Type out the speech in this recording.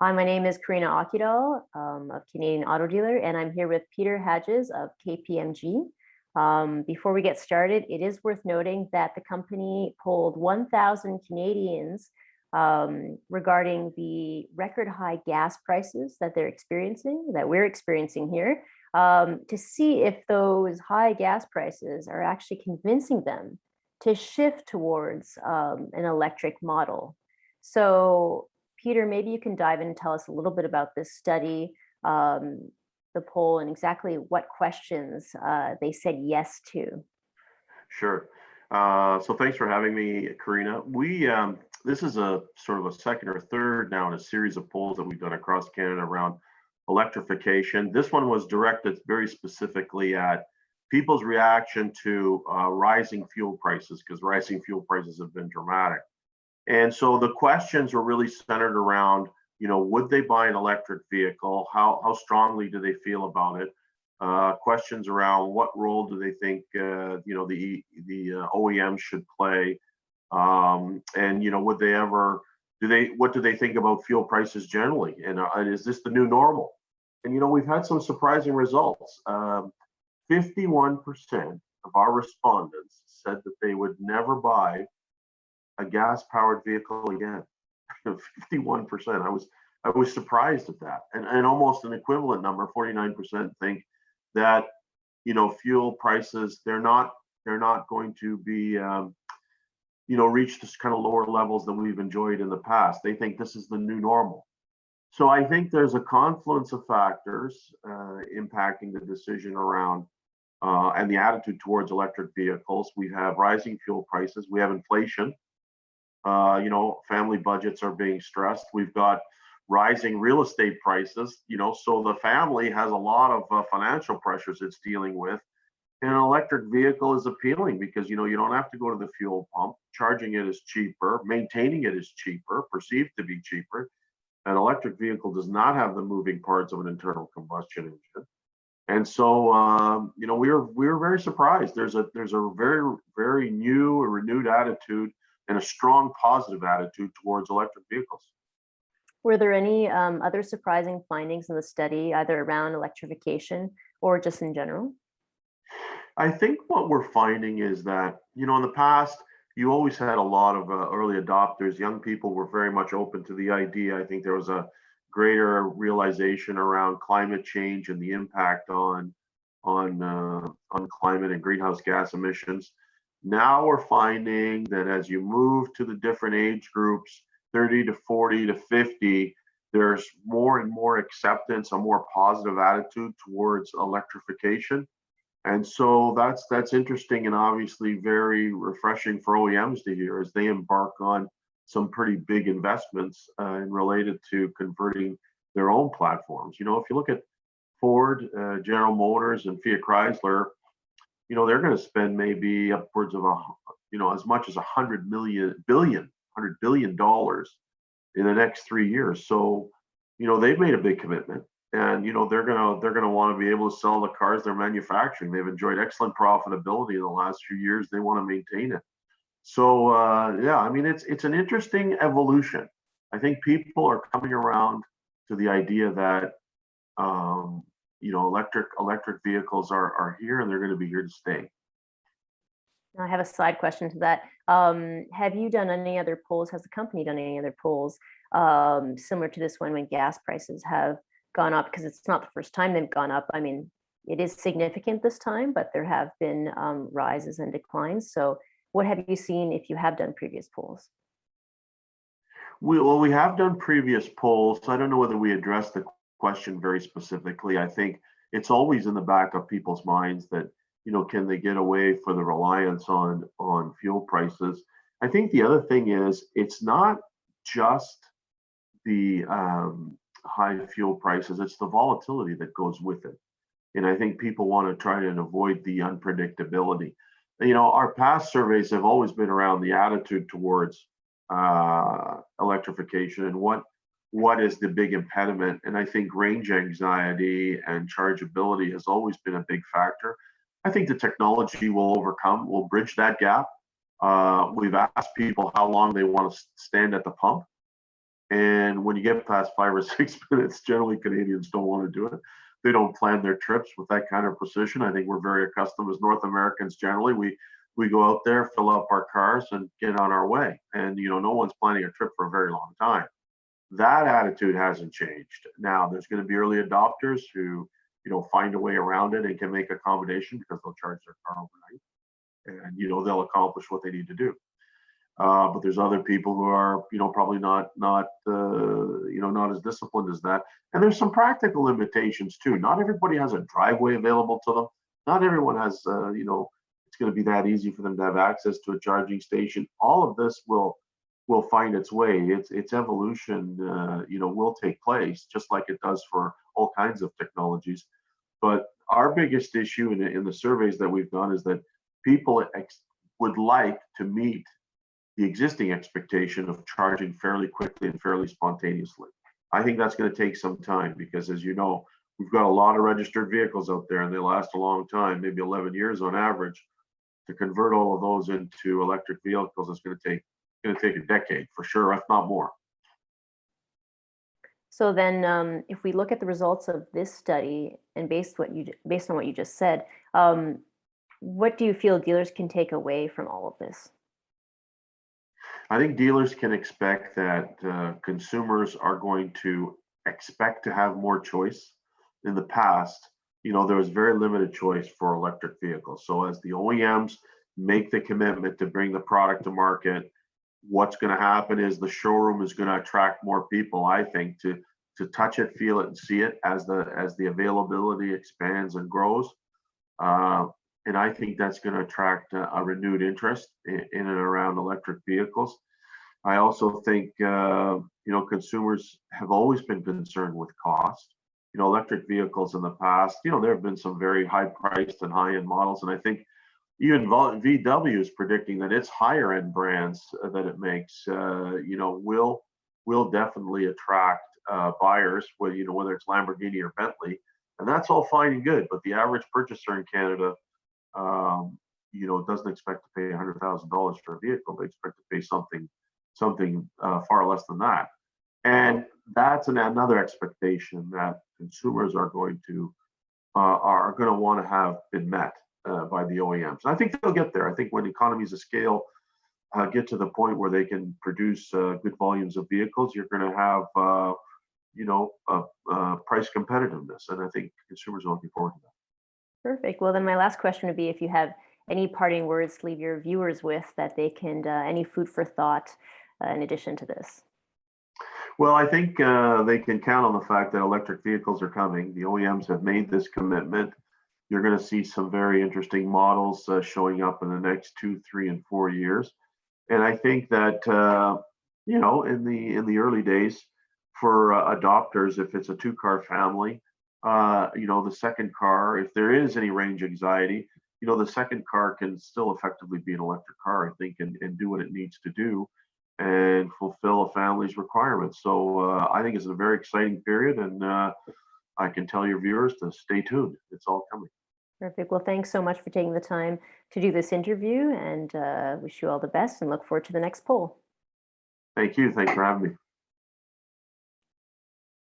Hi, my name is Karina Akidal of Canadian Auto Dealer, and I'm here with Peter Hatges of KPMG. Before we get started, it is worth noting that the company polled 1,000 Canadians regarding the record high gas prices that we're experiencing here, to see if those high gas prices are actually convincing them to shift towards an electric model. So Peter, maybe you can dive in and tell us a little bit about this study, the poll, and exactly what questions they said yes to. Sure. So thanks for having me, Karina. This is a sort of a second or third now in a series of polls that we've done across Canada around electrification. This one was directed very specifically at people's reaction to rising fuel prices, because rising fuel prices have been dramatic. And so the questions were really centered around, would they buy an electric vehicle? How strongly do they feel about it? Questions around what role do they think, the OEM should play? And would they ever, what do they think about fuel prices generally? And is this the new normal? And, we've had some surprising results. 51% of our respondents said that they would never buy a gas-powered vehicle again. 51%. I was surprised at that, and almost an equivalent number. 49% think that fuel prices they're not going to be reach this kind of lower levels that we've enjoyed in the past. They think this is the new normal. So I think there's a confluence of factors impacting the decision around and the attitude towards electric vehicles. We have rising fuel prices. We have inflation. Family budgets are being stressed. We've got rising real estate prices, so the family has a lot of financial pressures it's dealing with. And an electric vehicle is appealing because, you don't have to go to the fuel pump. Charging it is cheaper. Maintaining it is cheaper, perceived to be cheaper. An electric vehicle does not have the moving parts of an internal combustion engine. And so, we're very surprised. There's a very, very new, renewed attitude and a strong positive attitude towards electric vehicles. Were there any other surprising findings in the study, either around electrification or just in general? I think what we're finding is that, in the past, you always had a lot of early adopters. Young people were very much open to the idea. I think there was a greater realization around climate change and the impact on climate and greenhouse gas emissions. Now we're finding that as you move to the different age groups, 30 to 40 to 50, there's more and more acceptance, a more positive attitude towards electrification. And so that's interesting and obviously very refreshing for OEMs to hear as they embark on some pretty big investments related to converting their own platforms. If you look at Ford, General Motors, and Fiat Chrysler, they're going to spend maybe upwards of as much as $100 billion in the next 3 years. So, they've made a big commitment, and they're gonna want to be able to sell the cars they're manufacturing. They've enjoyed excellent profitability in the last few years. They want to maintain it. So it's an interesting evolution. I think people are coming around to the idea that electric vehicles are here and they're going to be here to stay. I have a side question to that. Have you done any other polls? Has the company done any other polls similar to this one when gas prices have gone up? Because it's not the first time they've gone up. I mean, it is significant this time, but there have been rises and declines. So what have you seen if you have done previous polls? We have done previous polls. I don't know whether we addressed the question very specifically. I think it's always in the back of people's minds that, can they get away for the reliance on fuel prices? I think the other thing is it's not just the high fuel prices, it's the volatility that goes with it. And I think people want to try and avoid the unpredictability. Our past surveys have always been around the attitude towards electrification and what is the big impediment. And I think range anxiety and chargeability has always been a big factor. I think the technology will bridge that gap. We've asked people how long they want to stand at the pump. And when you get past 5 or 6 minutes, generally Canadians don't want to do it. They don't plan their trips with that kind of precision. I think we're very accustomed as North Americans generally. We go out there, fill up our cars, and get on our way. And no one's planning a trip for a very long time. That attitude hasn't changed. Now there's going to be early adopters who find a way around it and can make accommodation because they'll charge their car overnight, and they'll accomplish what they need to do. But there's other people who are probably not as disciplined as that. And there's some practical limitations too. Not everybody has a driveway available to them. Not everyone has it's going to be that easy for them to have access to a charging station. All of this will find its way. Its evolution will take place, just like it does for all kinds of technologies. But our biggest issue in the surveys that we've done is that people would like to meet the existing expectation of charging fairly quickly and fairly spontaneously. I think that's going to take some time because, as you know, we've got a lot of registered vehicles out there and they last a long time, maybe 11 years on average. To convert all of those into electric vehicles is going to take a decade for sure, if not more. So then, if we look at the results of this study and based on what you just said, what do you feel dealers can take away from all of this? I think dealers can expect that consumers are going to expect to have more choice. In the past, there was very limited choice for electric vehicles. So as the OEMs make the commitment to bring the product to market, what's going to happen is the showroom is going to attract more people, I think, to touch it, feel it, and see it as the availability expands and grows. And I think that's going to attract a renewed interest in and around electric vehicles. I also think consumers have always been concerned with cost. Electric vehicles in the past, there have been some very high-priced and high-end models, and I think even VW is predicting that its higher-end brands that it makes, will definitely attract buyers, whether it's Lamborghini or Bentley, and that's all fine and good. But the average purchaser in Canada, doesn't expect to pay $100,000 for a vehicle. They expect to pay something far less than that. And that's another expectation that consumers are going to want to have been met by the OEMs. And I think they'll get there. I think when economies of scale get to the point where they can produce good volumes of vehicles, you're going to have price competitiveness, and I think consumers are looking forward to that. Perfect. Well, then my last question would be if you have any parting words to leave your viewers with that they can, any food for thought in addition to this. Well, I think they can count on the fact that electric vehicles are coming. The OEMs have made this commitment. You're going to see some very interesting models showing up in the next 2, 3, and 4 years. And I think that in the early days for adopters, if it's a 2-car family, the second car, if there is any range anxiety, the second car can still effectively be an electric car, I think, and do what it needs to do and fulfill a family's requirements. So I think it's a very exciting period, and I can tell your viewers to stay tuned. It's all coming. Perfect. Well, thanks so much for taking the time to do this interview, and wish you all the best and look forward to the next poll. Thank you. Thanks for having me.